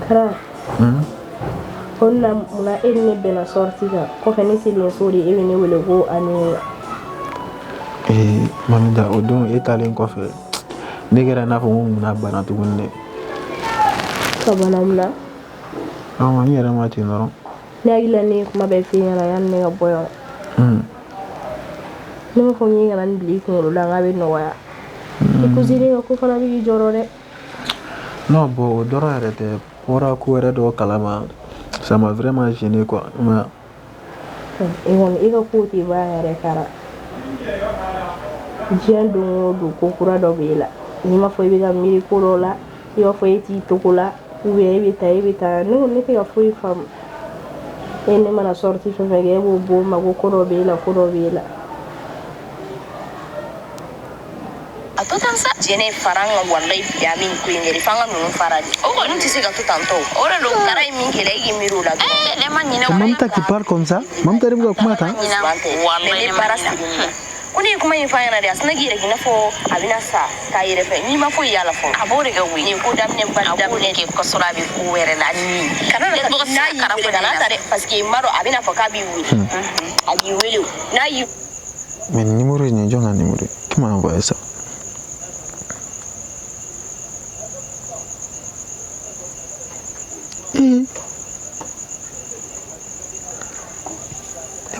Kara. Onna muna enne bena sorti ga ko fani silin sori e ni wele go ani mamida o don e talen ko fe ne kɛra n'a fɔ mun na bana tuguni dɛ sabana muna n yɛrɛ ma ten dɔrɔn ne hakilila ne kuma bɛ f'i ɲɛna yanni ne ka bɔ yan ne ma fɔ n ye kana ni bila i kunkolo la n k'a bɛ nɔgɔya i kusiri ka ko fana b'i jɔrɔ dɛ non bon o dɔrɔn yɛrɛ tɛ bɔra ko wɛrɛ dɔ kalama ça m'a vraiment gêné quoi i ka ko tɛ ban yɛrɛ Kara diɲɛ don o don ko kura dɔ b'e la n'i ma fɔ i bɛ ka miiri ko dɔ la i b'a fɔ e t'i togo la ou bien e bɛ taa ne tɛ ka foyi faamu e ne mana sorti fɛn fɛn kɛ e b'o bɔ ma ko dɔ b'e la ko dɔ b'e la a to tan sa jene faranga wallahi ya min ko ngeri fanga no faradi o ko nti se ka to tanto o re do Kara min kele gi miru la ne man ni Mamta qui parle comme ça Mamta de kuma ta wallahi para kuni kuma yin fayana da asna gire gina fo abina sa ta yire fe ni ma fo yala fo abore ga wi ni ko damne damne ke ko sura bi ko were la ni kana na yi kara fo na tare parce que maro abina fo ka bi wi agi wele na yi mais numéro ni jonga numéro qui m'a envoyé ça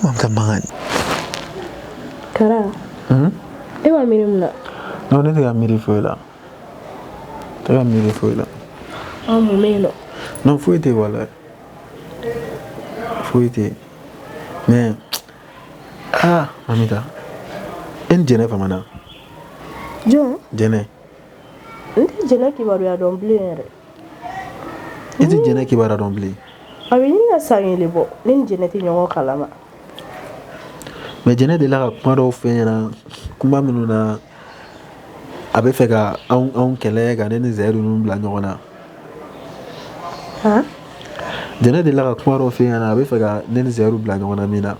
Mamta mangan Kara e ma miiri mun na non ne tɛ ka miiri foyi la mun bɛ yen nɔ non foyi tɛ wala foyi tɛ mais Mamita e ni Jɛnɛ famana jɔn Jɛnɛ n tɛ Jɛnɛ kibaruya dɔn bilen yɛrɛ e tɛ Jɛnɛ kibaruya dɔn bilen a bɛ ɲini ka san kelen bɔ ne ni Jɛnɛ tɛ ɲɔgɔn kalama mais Jɛnɛ delila ka kuma dɔw fɛ ɲɛna kuma minnu na a bɛ fɛ ka anw kɛlɛ ka ne ni Zɛyidu ninnu bila ɲɔgɔn na Jɛnɛ delila ka kuma dɔw fɛ ɲɛna a bɛ fɛ ka ne ni Zɛyidu bila ɲɔgɔn na min na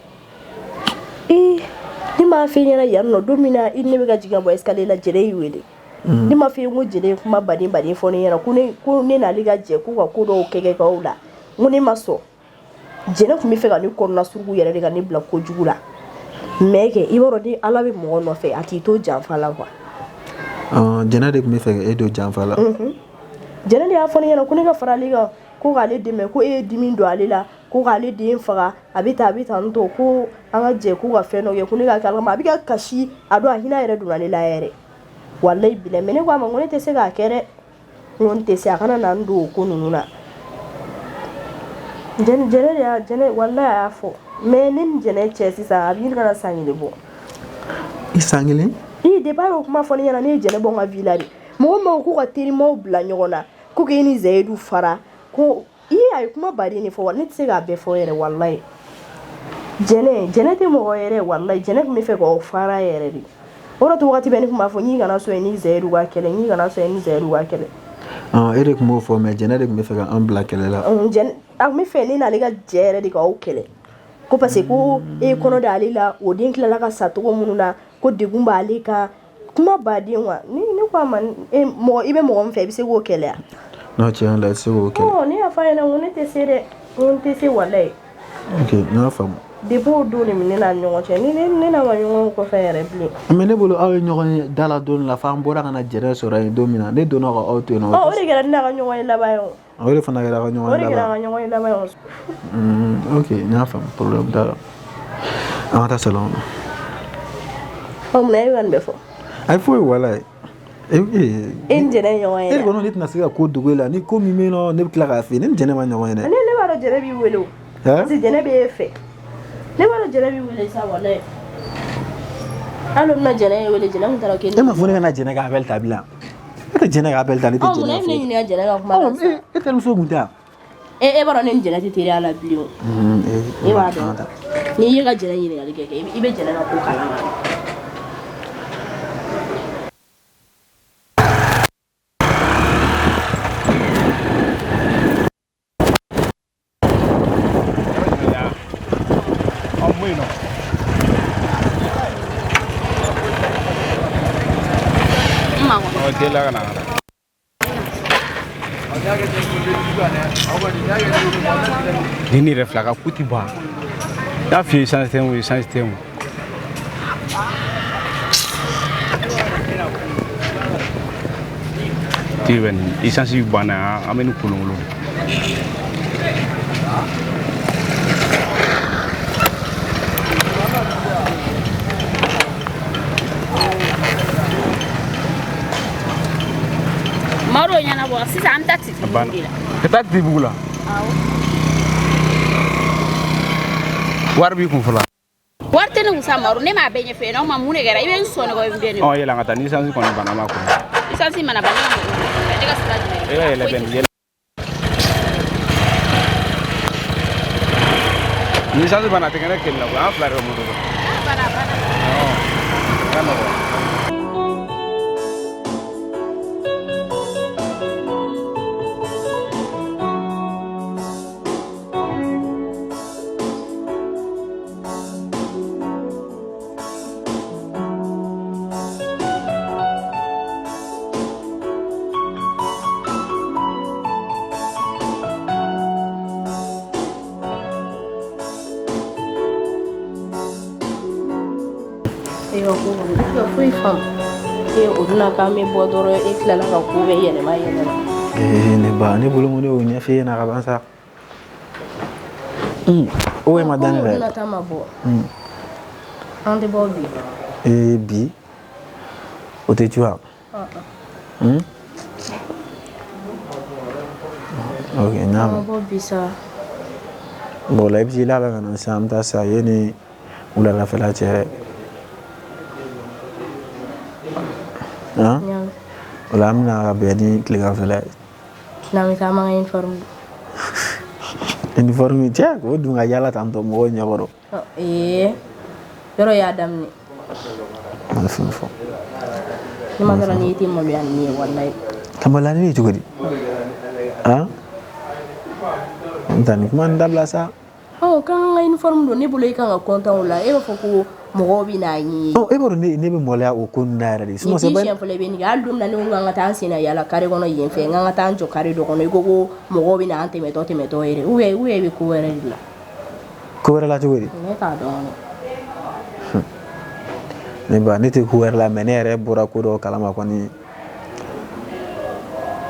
ni m'a f'i ɲɛna yan nɔ don min na i ne bɛ ka jigin ka bɔ escalier la Jɛnɛ y'i wele ni m'a f'i ye ko Jɛnɛ ye kuma baden fɔ ne ɲɛna ko ne n'ale ka jɛ k'u ka ko dɔw kɛ k'aw la n ko ne ma sɔn Jɛnɛ tun bɛ fɛ ka ne kɔnɔna suruku yɛrɛ de ka ne bila kojugu la mais kɛ i b'a dɔn ni Ala bɛ mɔgɔ nɔfɛ a t'i to janfa la quoi Jɛnɛ de tun bɛ fɛ e don janfa la Jɛnɛ de y'a fɔ ne ɲɛna ko ne ka fara ale kan ko k'ale dɛmɛ ko e ye dimi don ale la ko k'ale den faga a bɛ tan tɔ ko an ka jɛ k'u ka fɛn dɔ kɛ ko ne ka kalama a bɛ ka kasi a don a hinɛ yɛrɛ donna ne la yɛrɛ wallahi bilahi mais ne ko a ma ko ne tɛ se k'a kɛ dɛ n ko n tɛ se a kana na n don o ko ninnu na Jɛnɛ wallahi a y'a fɔ mais ne ni Jɛnɛ cɛ sisan a bɛ ɲini ka na san kelen bɔ i san kelen depuis a y'o kuma fɔ ne ɲɛna ne ye Jɛnɛ bɔ n ka vie la de mɔgɔ min k'u ka terimaw bila ɲɔgɔn na ko k'e ni Zɛyidu fara ko a ye kuma baden de fɔ wa ne tɛ se k'a bɛɛ fɔ yɛrɛ wallahi Jɛnɛ tɛ mɔgɔ yɛrɛ wallahi Jɛnɛ tun bɛ fɛ k'aw fara yɛrɛ de o de to waati bɛɛ ne tun b'a fɔ n'i kana sɔn ni Zɛyidu ka kɛlɛ n'i kana sɔn ni Zɛyidu ka kɛlɛ e de tun b'o fɔ mais Jɛnɛ de tun bɛ fɛ ka an bila kɛlɛ la a tun bɛ fɛ ne n'ale ka jɛ yɛrɛ de k'aw kɛlɛ ko parce que ko e ye kɔnɔ d'ale la o den tilala ka sa cogo minnu na ko degun b'ale kan kuma baden wa ne ko a ma mɔgɔ i bɛ mɔgɔ min fɛ i bɛ se k'o kɛlɛ wa non tiɲɛ la i tɛ se k'o kɛlɛ ne y'a fɔ a ɲɛna ko ne tɛ se dɛ ko n tɛ se wallahi ok n y'a faamu depuis o don de ne n'a ni ɲɔgɔn cɛ ne n'a ma ɲɔgɔn kɔfɛ yɛrɛ bilen mais ne bolo aw ye ɲɔgɔn ye da la don la f'an bɔra ka na Jɛnɛ sɔrɔ yen don min na ne donna ka aw to yen nɔ o de kɛra ne n'a ka ɲɔgɔn ye laban ye o de fana kɛra ka ɲɔgɔn ye laban ok n y'a faamu problème t'a la an ka taa salon kɔnɔ munna e bɛ ka nin bɛɛ fɔ a ye foyi wala e ni Jɛnɛ ye ɲɔgɔn ye e de kɔni ne tɛna se ka ko dogo e la ni ko min bɛ yen nɔ ne bɛ tila k'a f'i ye ne ni Jɛnɛ ma ɲɔgɔn ye dɛ ne b'a dɔn Jɛnɛ b'i wele o parce que Jɛnɛ b'e fɛ ne b'a dɔn Jɛnɛ b'i wele sa wallahi hali o bɛna Jɛnɛ ye wele Jɛnɛ tun taara k'e e ma fɔ ne ka na Jɛnɛ ka appel ta bilen e tɛ Jɛnɛ ka appel ta ne tɛ Jɛnɛ munna e bɛ ne ɲininka Jɛnɛ ka kuma la sisan e terimuso tun tɛ yan e b'a dɔn ne ni Jɛnɛ tɛ teriya la bilen o e b'a dɔn n'i ye ka Jɛnɛ ɲininkali kɛ i bɛ Jɛnɛ ka ko kalama Tela kana. Ni reflaka kuti ba. Ya fi essence temu. Tiven essence bana amenu kulungulu. Maro nyana bo sisa anta titi bugila. Kita titi bugula. Warbi kun fula. Warte no usa maro ne ma benye fe no ma mune gara iben so ne go mbeni. Oh yela ngata ni sansi kon bana ma ko. Isansi mana bana mo. Daga sala jine. Yela ben yela. Ni sansi bana tekene kella ko afla ro mo do. Bana. Oh. Kana bo. Free fam. Uduna kami bodoro ekla la ko be yele ma yele. Ne ba ne bolo mo ne o nya fe na ka bansa. O e madane re. Uduna tama bo. Ande bobi. Bi. O te tua. Ok, nyama. Bobi sa. Bon, la bi la ba na sam ta sa yeni ula la fela chere. Hein? Wala amna bedi kliga fela. Na mi kama inform. Uniforme tia ko dunga yala tanto mo nyagoro. Yoro ya damni. Mal fo. Ni magara ni ti mo yan ni wallahi. Kamala ni jogodi. Ha? Ndani kuma ndabla sa. Kan uniform do ni bolo kan ga konta wala e ba foko mo bi na yi. E boro ni be mola o kun na radi. Sumo se ban. Ni fole be ni ga dum na ni nga ta sina yala kare gono yin fe nga ta njo kare do gono igogo mo bi na ante meto ere. Uwe be ko wera dilla. Ko wera la jogodi. Ne ta do no. Ne ba ni te ko wera la menere bora ko do kala ma ko ni.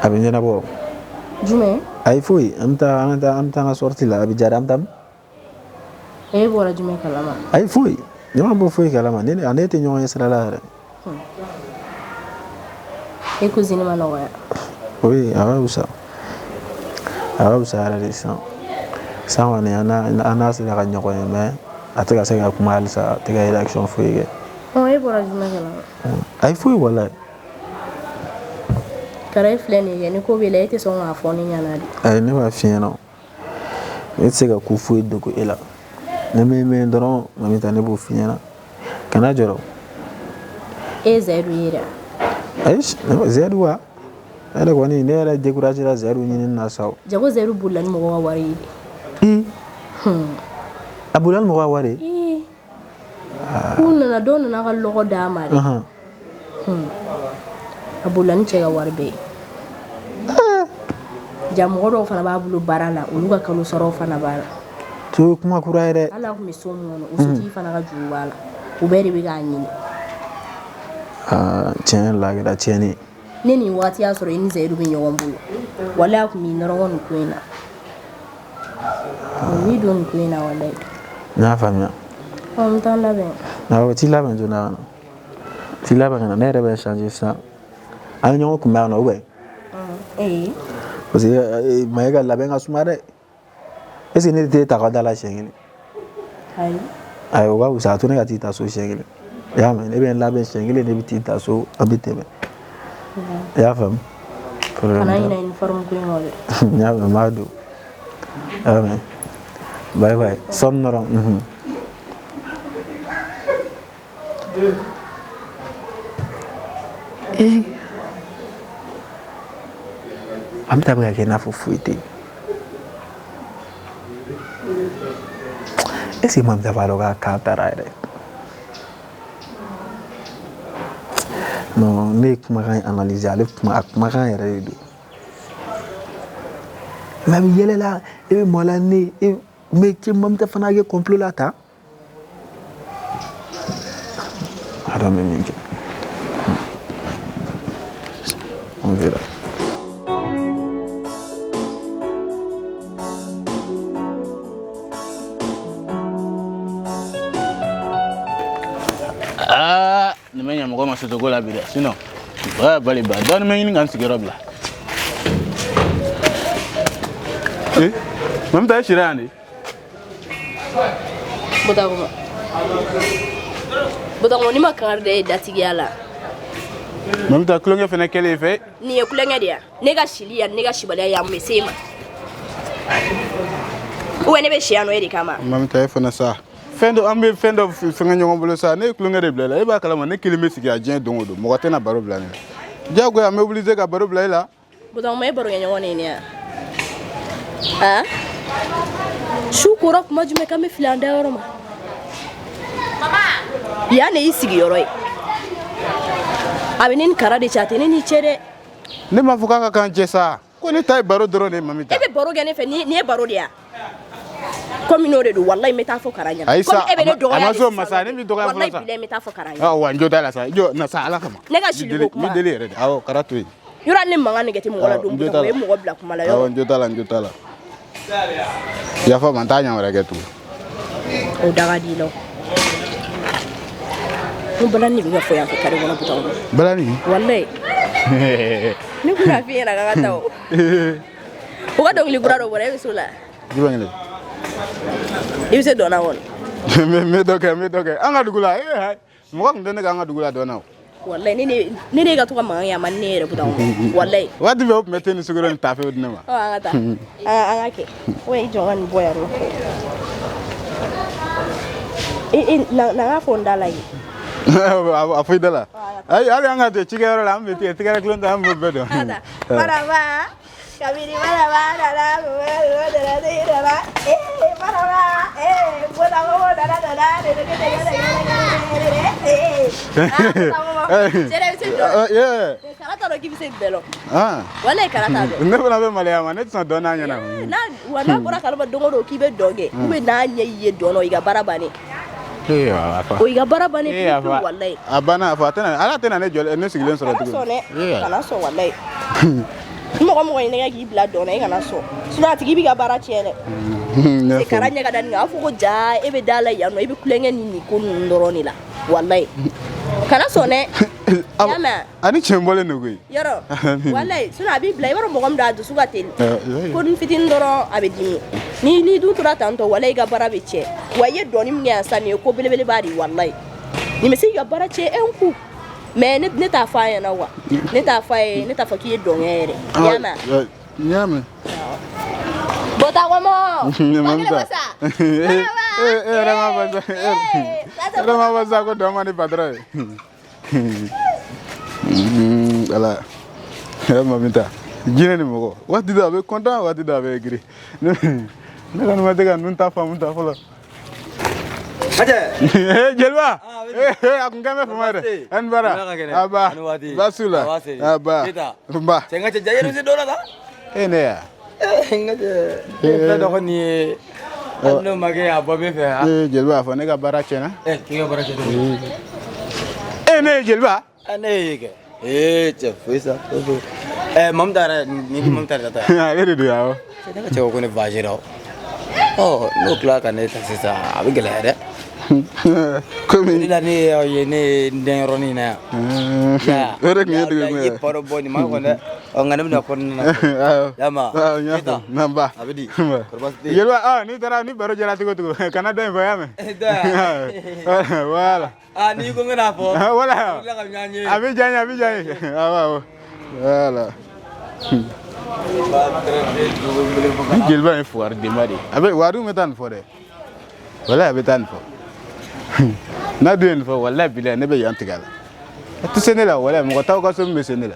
Abin na bo. Jume? Ay foi, amta nga sorti la abi jaram tam. Bora jume kalama. Ay foi. Nyama bo foi kalama. Nene anete nyon yesra la. Cousine manoya. Oui, awa usa. Awa usa ala lisa. Sawa ne ana se la nyoko me. Ataka se ga kuma alisa, tega election foi ge. Bora jume kalama. Ay foi wala. Kare fleni ge ni ko be la ite so nga foni nyana di. Ay ne ba fien no. Etse ga ku foi do ko ela. Ne me ndoro mami tane bo fien na. Kana joro. Zeru ira. Aish, zeru wa. Ala ko ni ne la décourager la zeru ni na saw. Jago zeru bulan mo wa wari. Abulan mo wa wari. Kuna na don na ga logo da mari. Abulan che ga warbe. Jamoro fana ba bulu barala uluga kanu soro fana bara. To kuma kuraire. Ala ku misomo no usuti fana ga juwala. Ubere bi ga nyini. Tiens la ga tieni. Neni wati ya soro ini zeru bi nyawon bulu. Wala ku mi noron kuina. Ni don kuina wala. Na famia. Tan la ben. Na ti la ben jona. Ti la ben na ne rebe changer ça. An nyon ku ma no we. Parce que maïga la ben asumare. Est-ce que ne te ta kada la chengeli? Ay wa usa to ne ga ti ta so chengeli. Ya men e ben la ben chengeli ne bi ti ta so abite be. Ya fam. Ana ina inform ku ngole. Ya be madu. Amen. Bye bye. Sonnoron. Amta ba ke na fufuite. Ese mam da valo ga kataraire. No ne kuma kan analyse ale kuma kan yare do. va me yɛlɛ la e bɛ mɔ la ne mais cɛ Mamita fana kɛ complot la tan a dɔn bɛ min kɛ on verra. Ne me ɲamɔgɔ ma sotogo la bi dɛ sinon ouais bali ba dɔɔni me ɲini ka n sigiyɔrɔ bila Mamita sira yan de Butago ni ma kangari de datigiya la Mamita kulonkɛ fɛnɛ kɛlen fɛ ni ye kulonkɛ de ya ne ka sili ya ne ka sibaliya ya mun se ma ou ne bɛ si yan nɔ e de kama Mamita e fana sa fɛn dɔ an bɛ fɛn dɔ fɛngɛ ɲɔgɔn bolo sa ne ye kulonkɛ de bila la e b'a kalama ne kelen bɛ sigi a diɲɛ don o don mɔgɔ tɛna baro bila ne la diyagoya an bɛ obligé ka baro bila e la Butago ma e baro kɛ ɲɔgɔn ne ya su kora kuma jumɛn kan bɛ fili an da yɔrɔ ma yan ne y'i sigiyɔrɔ ye a bɛ ne ni kara de cɛ a tɛ ne ni cɛ dɛ ne m'a fɔ k'a ka kan cɛ sa ko ne ta ye baro dɔrɔn de ye Mamita e bɛ baro kɛ ne fɛ ni ye baro de ya komi n'o de don wallahi n bɛ taa fɔ kara ɲɛna komi e bɛ ne dɔgɔya a ma so masa ne bɛ dɔgɔya fɔlɔ sa wallahi bilahi n bɛ taa fɔ kara ɲɛna wa n jo t'a la sa jɔ na sa ala kama ne ka sili ko kuma mi deli yɛrɛ de awɔ kara to yen yɔrɔ ne mankan nɛgɛ tɛ mɔgɔ la don o ye mɔgɔ bila kuma la yɔrɔ awɔ n jo t'a la n jo t'a la yafa ma n t'a ɲɛ wɛrɛ kɛ tugun o daga di la n balani bɛ ka fɔ yan fɛ kare kɔnɔ Butago balani wallahi ne kun y'a f'i ɲɛna k'an ka taa o o ka dɔnkili kura dɔ bɔra e bɛ se o la jumɛn kelen i bɛ se dɔnna kɔni n bɛ dɔ kɛ an ka dugu la mɔgɔ tun tɛ ne k'an ka dugu la dɔnna o wallahi ne de ka to ka mankan kɛ a ma ne yɛrɛ Butago wallahi waati bɛɛ o tun bɛ te ni sukaro ni tafe di ne ma an ka taa an ka kɛ wa i jɔ ka nin bɔ yan nɔ na ka fɔ n da la ye a fɔ i da la hali an ka to cikɛyɔrɔ la an bɛ ten tigɛrɛ kelen ta an b'o bɛɛ dɔn maraba kabini maraba nana maraba Butago nana karata dɔ k'i bɛ se bɛɛ lɔ wallahi karata dɔ ne fana bɛ maloya ma ne tɛ sɔn dɔn n'a ɲɛna wa n'a bɔra kalama don o don k'i bɛ dɔn kɛ ou bien n'a ɲɛ y'i ye dɔn na i ka baara bannen o i ka baara bannen pewu wallahi a banna a fɔ ala tɛna ne sigilen sɔrɔ tuguni kana sɔn wallahi ni mɔgɔ ye nɛgɛ k'i bila dɔn na i kana sɔn sinon a tigi b'i ka baara tiɲɛ dɛ kara ɲɛ ka da nin kan a fɔ ko jaa e bɛ da la yan nɔ i bɛ kulonkɛ ni nin ko ninnu dɔrɔn de la wallahi kana sɔn dɛ y'a mɛn ani tiɲɛ bɔlen don koyi yɔrɔ wallahi sinon a b'i bila i b'a dɔn mɔgɔ min don a dusu ka teli ko ni fitinin dɔrɔn a bɛ dimi ni dun tora tantɔ wallahi i ka baara bɛ tiɲɛ wa i ye dɔɔni min kɛ yan sisan nin ye ko belebeleba de ye wallahi nin bɛ se k'i ka baara tiɲɛ un coup mais ne t'a fɔ a ɲɛna wa ne t'a fɔ a ye ne t'a fɔ k'i ye dɔnkɛ yɛrɛ y'a mɛn n y'a mɛn Butago mɔ Mamita yɛrɛ ma fɔ sa ko dɔ ma ni patron ye ala Mamita jinɛ ni mɔgɔ waati dɔ a bɛ content waati dɔ a bɛ aigri ne kɔni ma se ka ninnu ta faamu ta fɔlɔ jeliba a kun kan bɛ fama yɛrɛ ani bara a ba basu la a ba n ba cɛ n ka cɛ ja yɛrɛ se dɔ la sa e ne ya n ka cɛ fɛn dɔ kɔni ye hali n'o ma kɛ a bɔ bɛ fɛ jeliba a fɔ ne ka baara tiɲɛna k'i ka baara cɛ cogo ne ye jeliba ne ye kɛ cɛ foyi sa Mamita yɛrɛ ni Mamita yɛrɛ ta e de don awɔ ne ka cɛ ko ne vagera n'o tila ka ne ta sisan a bɛ gɛlɛya dɛ komi la ne ye ne den yɔrɔnin na yan o de tun ye dugu ye paro bɔ nin ma kɔn dɛ nka ne bɛna kɔnɔna na yama n ba a bɛ di jeliba n'i taara ni baro jɛra cogo cogo kana dɔ in fɔ y'a mɛn voilà n'i ko n bɛna fɔ voilà a bɛ diya n ye a bɛ diya n ye awɔ voilà ni jeliba ye fugari denba de ye a bɛ wariw bɛ taa nin fɔ dɛ walayi a bɛ taa nin fɔ n'a dun ye nin fɔ walayi bilayi ne bɛ yan tigɛ a la a tɛ se ne la walayi mɔgɔ t'aw ka so min bɛ se ne la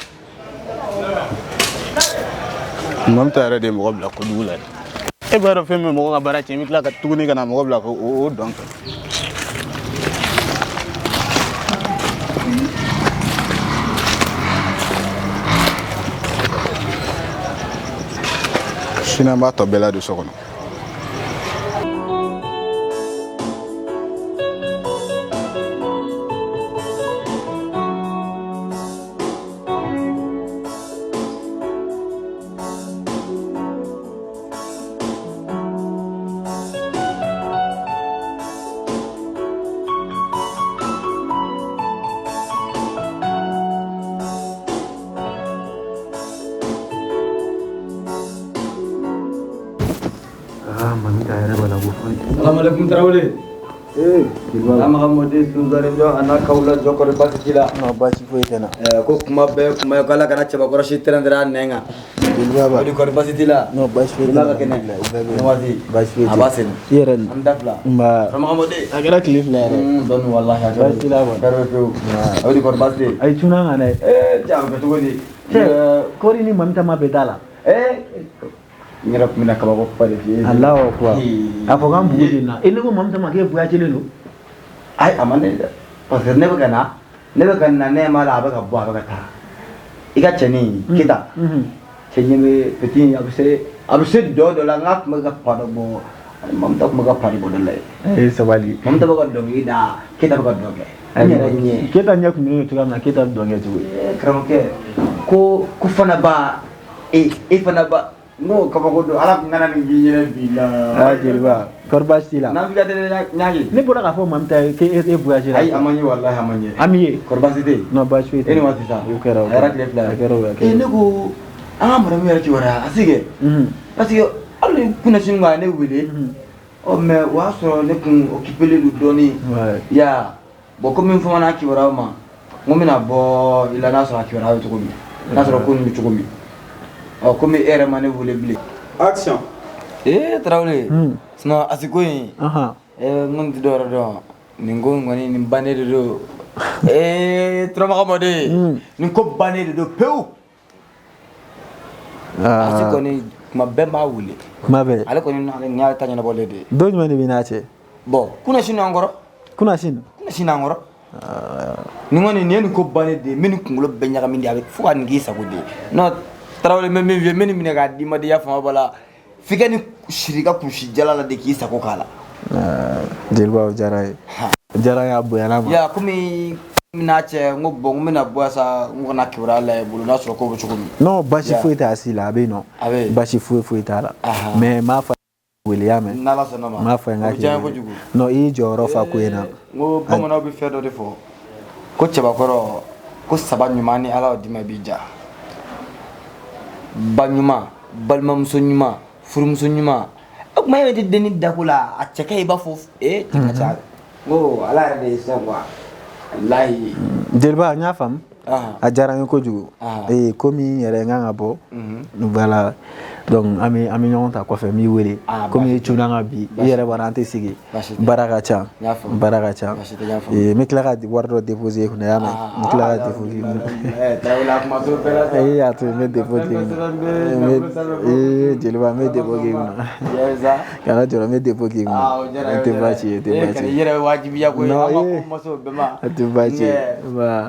Mamita yɛrɛ de ye mɔgɔ bila kojugu la e b'a dɔn fɛn min mɔgɔ ka baara tiɲɛ i bɛ tila ka tuguni ka na mɔgɔ bila o dɔn kan Sina ba to bela de sokono. Assalamualaikum tarawele. Nama kamu di Suzare jo anak kaula jo kore basitila. No basi foi tena. Ko kuma kala kana chaba kora shitran dira nenga. Bilbaba. Di kore basitila. No basi foi Bila kene. Nawati. Basi foi. Abasin. Yeren. Amdafla. Ma. Nama kamu di. Agara cliff la yere. Don wallahi agara. Basitila ba. Karo ko. Odi kore basiti. Ay tuna ngane. Jam betu godi. Kori ni mamta ma betala. Ngira mina kaba ko pare fi. Allah akbar. Afogam bugina. Ile ko mamta ma ke buya chelelo. Ai amane da. Pasir ne bagana ne mala ba ka bwa ba ta. Iga cheni kita. Chenye me peti abse do la ngak ma ga pada bo. Mamta ma ga pari bo dale. Sabali. Mamta ba ga dongi da kita ba ga doge. Nye. Kita nyak ni tu na kita donge tu. Kram ke ko fana ba fana ba no kaba ko do ala ngana ni yele bila. Jilba. Korbasila. Na biga de nyaagi. Ni bora ka fo mamta ke buya Ai amanye wallahi amanye. Amiye. Korbasi de. No basi foi. Eni wati sa. Yo kero. Era klef la. Kero. Ne ko amara mi yara ci wara asige. Parce que allu kuna sin nga ne wele. O me wa so ne kun occupé lu doni. Ya. Bo ko min fo na ki wara ma. Ngomina bo ila na so ki wara to ko mi. Na so ko mi to ko mi. O ko mi ere ma ne wele bile. Action. Traulé. Sino asiko yin. Ngon ti dora do. Ningo ngoni ni banere do. Troma kamode. Ni ko banere do peu. Asiko ni kuma bemba wuli. Kuma be. Ale ko ni na nya tanya na bolé de. Do nyuma ni binache. Bon, kuna shino angoro? Kuna shin. Kuna shino angoro? Ni ngoni ni ko banere de meni kungulo benya kamindi avec fuka ngi sa ko de. No Traulé me meni mini ga di ma de ya fama bala. Fikani shirika kushi jalala de ki sako kala. Jilba jaray. Jaray abu yana ma. Ya kumi minache ngobbo mina boasa ngona kibra la bulu na so ko buchukumi. No bashi fuita asila be no. Bashi fuita la. Mais ma fa William. Nala sonoma. Ma fa ngaki. No i joro fa kuena. Ngo bomona bi fedo defo. Ko cheba koro ko sabanyumani ala odima bija. Banyuma, balmamso nyuma. Furum sunyuma ma yete deni dakula a cheke ba fof tinga go ala de sawa wallahi Jelba nya fam a jaran ko jugo komi yere nganga bo voilà donc ami nyonta ko fe mi wele komi chunanga bi yere barante sigi baraka cha me clara di wardo déposer ko na me clara déposer tawla kuma so pela ya to me déposer Jelba me déposer yeza kana jora me déposer te bachi yere wajibi ya ko ma so bema te bachi ba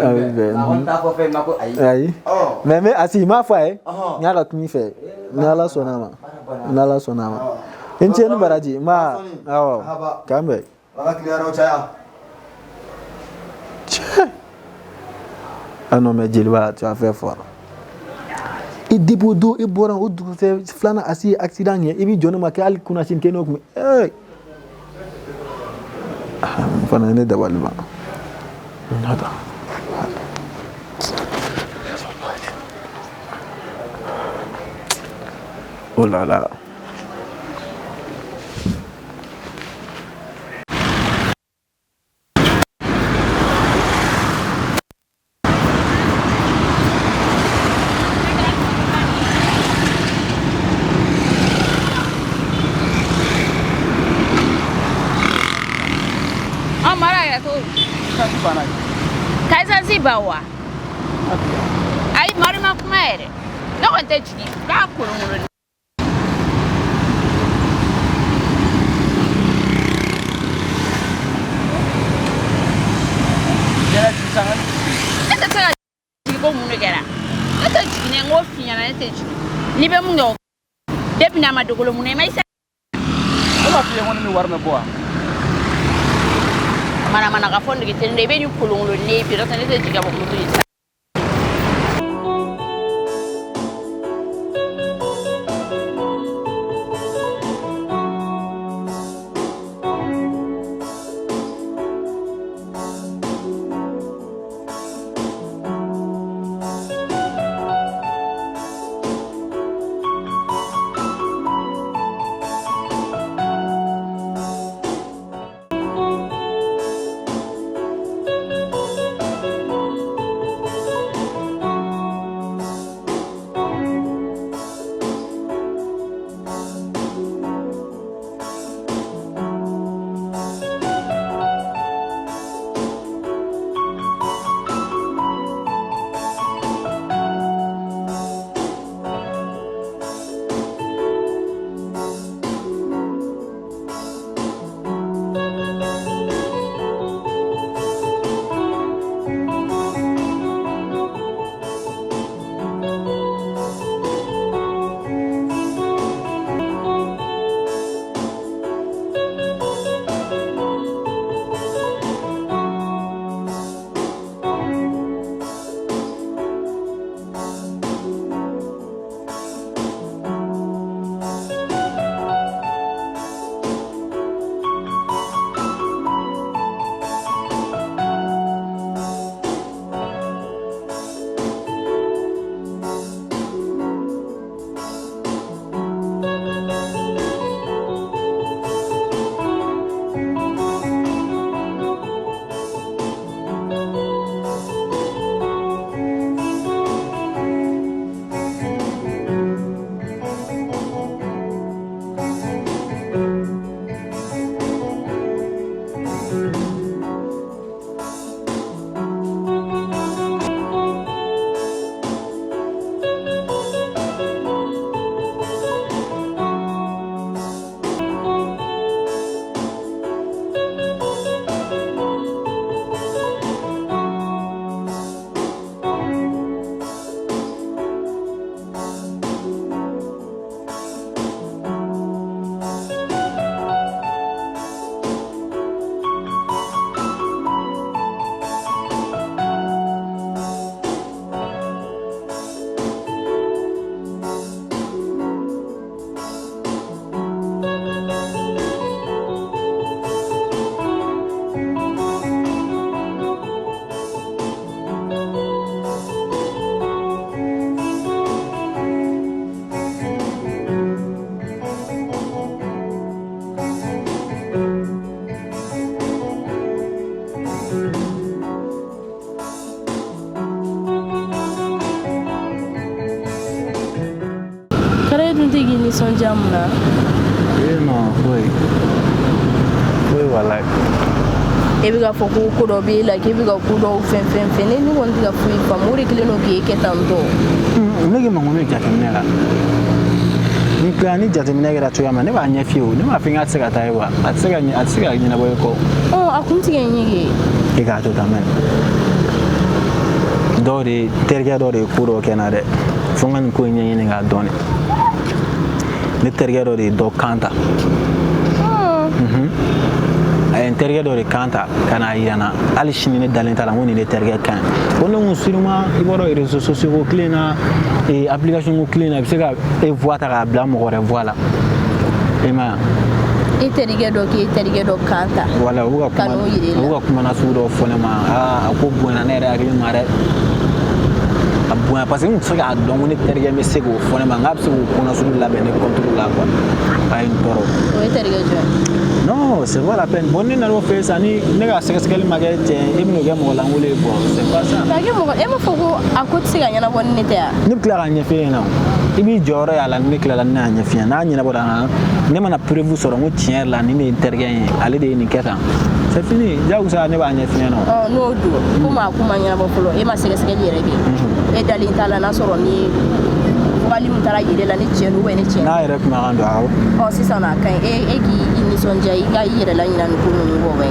arbe on ta ko fe mako ai mais asi ma fa nyaka tumi fe nala sonama inche ni baraji ma awo kambe wala kliaro chaya ano me Jilba tu as fait fort i dibodo i boran o du fe flana asi accident ye ibi jona ma ke al kuna shin ke no kuma fana ne da walba nada oh là là. Kaisa bawa. Ai mari ma kuma ere. No konte chiki. Ka kulungulu. Jara sangat. Ata tsaka chiki ko munu gera. Ata chiki ne ngo finya na ata chiki. Ni be mu Depuis na ma dogolo mun mai sa. Ala fiye woni mi warme bo. Mana ka fondo ke tende be ni kulunglo ne bi rata ne te jiga bo mutu ita. nisɔndiya mun na? Non, foyi walayi. E bɛ ka fɔ ko dɔ b'e la k'e bɛ ka ko dɔw fɛn ne kɔni tɛ ka foyi faamu o de kelen don k'e kɛ tan tɔ. Ne k'i ma ko ne jateminɛ la. Ni kila ni jateminɛ kɛra cogoya min na ne b'a ɲɛ f'i ye o ne m'a fɔ k'a tɛ se ka taa ye wa a tɛ se ka ɲɛnabɔ i kɔ. A kun tɛ ka ɲɛ kɛ. E k'a to tan mɛ terikɛ dɔ de ye ko dɔ kɛ n na dɛ fo n ka nin ko in ɲɛɲini k'a dɔn ne terikɛ dɔ de ye dɔ kan ta a ye n terikɛ dɔ de kan ta ka n'a yira n na hali sini ne dalen t'a la n ko nin ne terikɛ kan ɲi ko ne kun sûrement i b'a dɔn réseaux sociaux ko tile na application ko tile na i bɛ se ka e voix ta k'a bila mɔgɔ wɛrɛ voix la i ma ye. I terikɛ dɔ k'e terikɛ dɔ kan ta. Wala u bɛ ka kuma na sugu dɔ fɔ ne ma a ko bonyana ne yɛrɛ hakili ma dɛ a bonya parce que n tɛ se k'a dɔn ko ne terikɛ bɛ se k'o fɔ ne ma n k'a bɛ se k'o kɔnɔ sugu labɛn ne compte la quoi a ye n tɔɔrɔ. O ye terikɛ jɔn? Non c'est pas la peine bon ne nana o fɛ sisan ni ne ka sɛgɛsɛgɛli ma kɛ tiɲɛ e bɛn'o kɛ mɔgɔ lankolon ye bon c'est pas ça. K'a kɛ mɔgɔ e m'a fɔ ko a ko tɛ se ka ɲɛnabɔ ni ne tɛ wa? Ne bɛ tila k'a ɲɛfɔ e ɲɛna o i b'i jɔyɔrɔ y'a la ni ne tilala ne y'a ɲɛfɔ ɲɛna n'a ɲɛnabɔra ne mana preuve sɔrɔ n ko tiɲɛ yɛrɛ la nin de ye n terikɛ ye ale de ye nin kɛ tan c'est fini jagosa ne b'a ɲɛfɔ ɲɛna o. N'o don komi a ko ma ɲɛnabɔ fɔlɔ e ma sɛgɛsɛgɛli yɛrɛ kɛ e dalen t'a la n'a sɔrɔ ni fɔgali min taara yɛrɛ la ni tiɲɛ don ni tiɲɛ. N'a yɛrɛ kuma kan don awɔ. Sisan a ka ɲi e k'i nisɔndiya i ka i yɛrɛ la ɲina nin ko ninnu kɔ bɛ.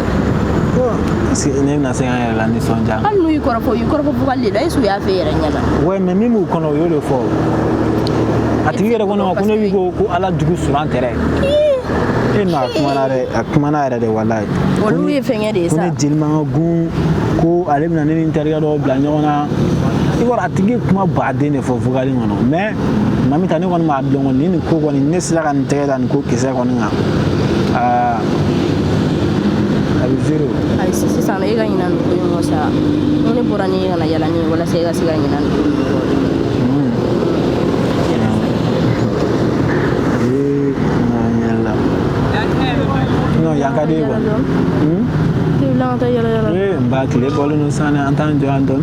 Est-ce que ne bɛna se k'an yɛrɛ la nisɔndiya. Hali n'u y'i kɔrɔfɔ fɔgali de la est-ce que u y'a fɛ e yɛrɛ ɲɛna. Ouais mais min b'u kɔnɔ o y'o de fɔ a tigi yɛrɛ kɔnɔ ko ne bi ko ala jugu suran tɛrɛ e na kuma na yɛrɛ de wallahi olu ye fɛngɛ de sa ko ne jeliman gun ko ale bɛna ne ni terikɛ dɔ bila ɲɔgɔn na i b'a a tigi kuma baden de fɔ vocal kɔnɔ mais mami ta ne kɔni m'a dɔn kɔni ni ko kɔni ne sera ka nin tɛgɛ da nin ko kisɛ kɔni kan a bɛ zero ayi sisan e ka ɲina nin ko in kɔ sa ko ne bɔra ni e kana yala ni walasa e ka se ka ɲina nin ko in kɔ non yakade ko ba tile bɔlen no san an t'an jɔ an dɔn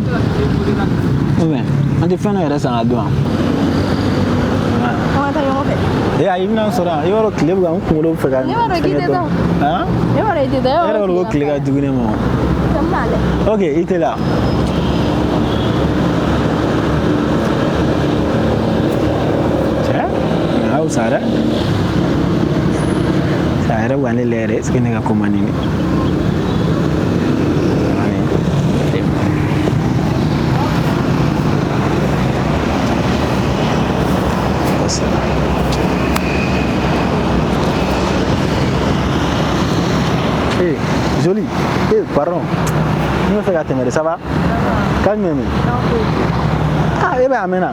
an tɛ fɛn dɔ yɛrɛ san ka dɔn ayi bɛna sɔrɔ yan yɔrɔ tile bɛ ka n kunkolo fɛ ka fɛngɛ dɔn e yɛrɛ ko tile ka jugu ne ma ok i tɛ la cɛ aw sa dɛ sa yɛrɛ wa ne lɛ yɛrɛ est-ce que ne ka ko man di ne Joli, pardon. Nous faisons la témérité, ça va? Calme-toi. Ah, et bien, amena.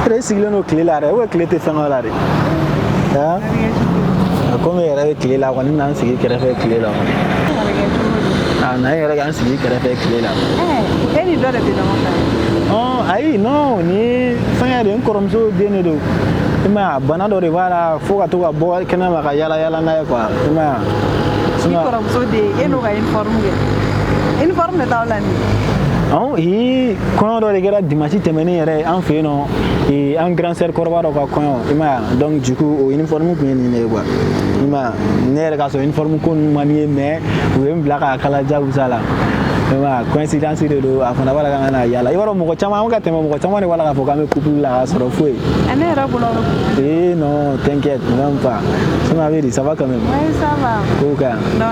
Il est signé nos clés là, où est clé tes fins là? Ah, comme il y a des clés là, on a un signé qui a fait clé là. Ah, non, il y a un signé qui a fait clé là. Eh, il doit être dans oh, aïe, non, ni fin de un coromso bien de. Ima bana do de wala fo ka to ka bo kana ma ka yala na quoi ima suma coromso de eno ga uniforme de tawlani oh kono do de gara dimanche temeni yere en fait non et en grand sœur korba do ka kono ima donc du coup au uniforme ko ni ne quoi ima ne ga so uniforme ko mani mais we mbla ka kala jabu sala ima coïncidence de do afana wala ka na yala ibaro mo ko chama ka tema mo ko chama ne wala ka fo ka me couple la soro foi ane ra bolo eh non t'inquiète même pas ça m'a dit ça va quand même oui ça va ok non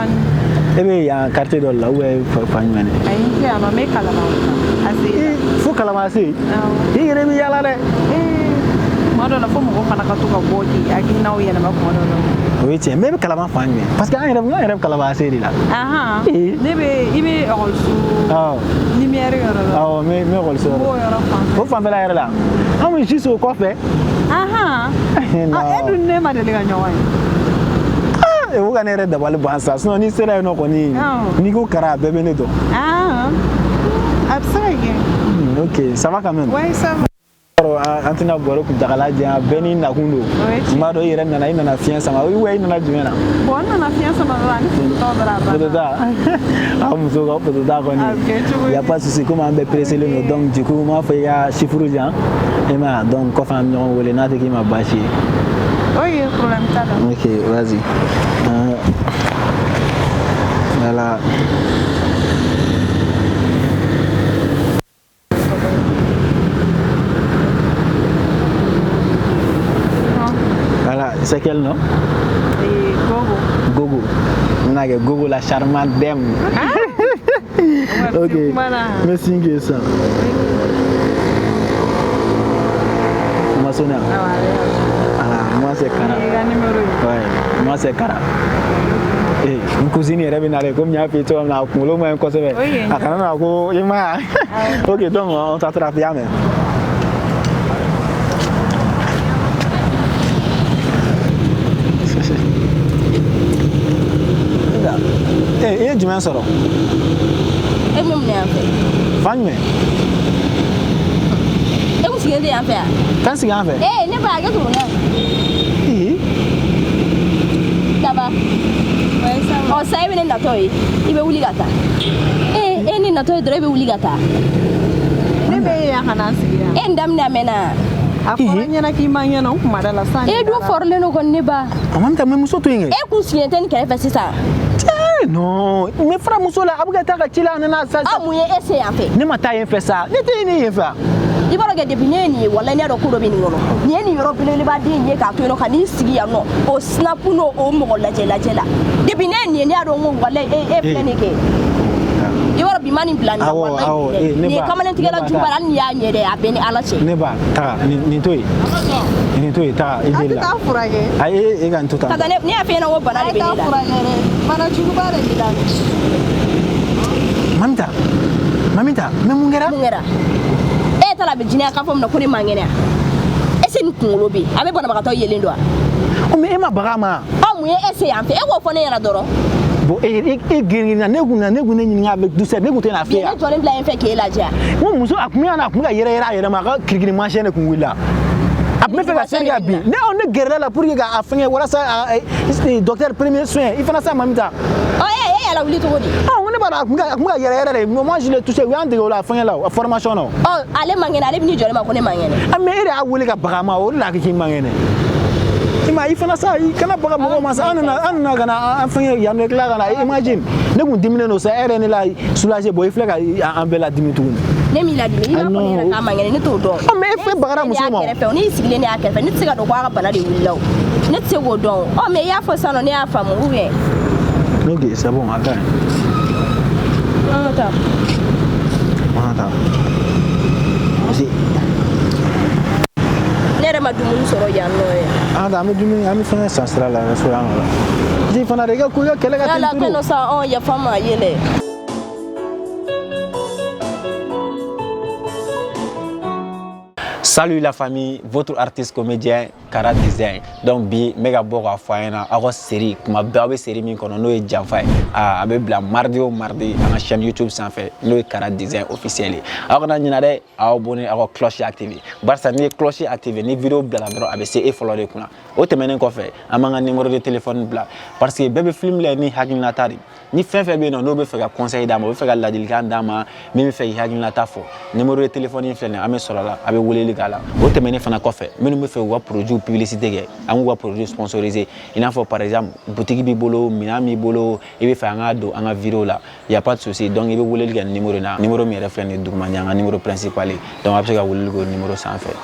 eh bien il y a un quartier de là où est fanyane ayi ya no me kala ma asi fo kala ma asi eh yere mi yala de modo la fo mo ko fana ka to ka boki aki na o yele ma ko modo oui tiens même kala ma fanyane parce que un rêve kala ma asi là aha ne be ibe olsu ah lumière yoro ah mais olsu o fa fela yere la am juste au coffre aha ah edu ne ma de le ganyo e wo ga ne re da wale bansa so ni sera no ko ni ko kara bebe ne do ah absage ok ça va quand même ouais ça va antina boro ku dagala dia beni na kundo ma do yere na ina na fian sama we ina na jumena bon na fian sama la ni to brava da am so ga to da ko ni ya pas souci comment on be presser le no donc du coup moi fait ya chiffre jan et ma donc ko fam ñoo wolé na te ki ma bachi oui problème ta ok vas-y voilà c'est quel nom? Gogo. On a Gogo la charmante dame. Ok. Merci que ça. Moi c'est moi c'est Kara. Ouais, moi c'est Kara. Eh, une cousine est revenue comme il y a fait toi na kulo moi ko se. Ah kana na ko yema. Ok, donc on t'attrape bien mais. Eh, jumɛn sɔrɔ? E min minɛ yan fɛ. Fan jumɛn? E kun sigilen tɛ yan fɛ yan? Kan sigi yan fɛ? Ne ba hakɛ to mun na? Daba. Ɔ sa e bɛ ne natɔ ye i bɛ wuli ka taa. E ne natɔ ye dɔrɔn e bɛ wuli ka taa. Ne bɛ ye yan ka na sigi yan. E n daminɛ a mɛnna. A fɔra ɲɛna k'i ma ɲɛna n kuma da la sa. E dun fɔrilen don kɔni ne ba. A ma ta mɛ muso to yen kɛ. E kun sigilen tɛ nin kɛrɛfɛ sisan. Non, mais frère muso la abuga ta ka ci la nana sa. Ah mun ye e se yan fɛ? Ne ma taa yen fɛ sa. Ne tɛ yen yen fɛ. I b'a dɔn kɛ depuis ne ye nin ye walahi ne y'a dɔn ko dɔ bɛ nin kɔnɔ. Nin ye nin yɔrɔ belebelebaden ye k'a to yen nɔ ka n'i sigi yan nɔ o snap n'o mɔgɔ lajɛ la. Depuis ne ye nin ye ne y'a dɔn ko walahi e filɛ nin kɛ. I b'a dɔn bi mani bila ni wallahi ni kamalen tigala jubara ni ya nyere abeni ala che ne ba ta ni toyi ta idela ta furage ai e ga ntuta kaza ne afena wo bana de bela bana jubara bila mamita me mungera e tala be jina ka fom na kuni mangene ese ni kungolo be abe bona baka to yelendo o me e ma baga ma o mu ese yamfe e wo fo ne yana doro bo e girina ne guna nyinga avec douceur ne gute na fe ne to ne bla en fe ke la ja mo muso akumi yere ma ka kirikiri ma shene kunwila me fait la série bi ne on ne guerre là pour que a fin wala sa docteur premier soin il fait ça mamita la wuli to di on ne ba akuma yere moi je l'ai touché oui en de la fin là formation non ale mangene ale ni jole ma ko ne mangene mais ere a wuli ka baga ma o la ki mangene ima il fait ça il kana baga mo ma sa anna gana fin ya no kla gana imagine ne gun dimine no sa ere ne la soulager boy fleka en bela dimitu ne mi la dimi ina ko ne ka mangene ne to do mais fe bagara muso mo ni sigile ne akefe ni tsiga do kwa bana de wulaw ne tsego don mais ya fo sano ne afa mo uwe ok c'est bon attends si nere madumu soro ya no anda me dumi ami fa sasra la restaurant la ji fana rega ku yo kele ga la keno sa on ya fama yele. Salut la famille, votre artiste comédien Kara Design. Donc bi mega boga foyena ako série kuma bawe série min kono no e janfay a be bla mardi au mardi à ma chaîne YouTube sans fait no e Kara Design officiel. Alors na nyina de abonné ako cloche activé. Barça ni cloche activé ni vidéo bla la dro ABC e follow de kuna. O temenen ko fe amanga numéro de téléphone bla parce que bébé film le ni hagin la tari. Ni fin fe be no be fe ka conseil dama be fe ka ladilikan dama mi fe hagin la tafo. Numéro de téléphone ni flene ame solala abe woleli gala. O temenen fana ko fe menu me fe wa produit publicité ge amu wa produit sponsorisé. Il en faut par exemple boutique bi bolo minami bolo e be fe anga do anga vidéo là il y a pas de souci donc il be woleli ga numéro na numéro mi reflète duguma nyanga numéro principal donc après ka woleli go numéro sans fait.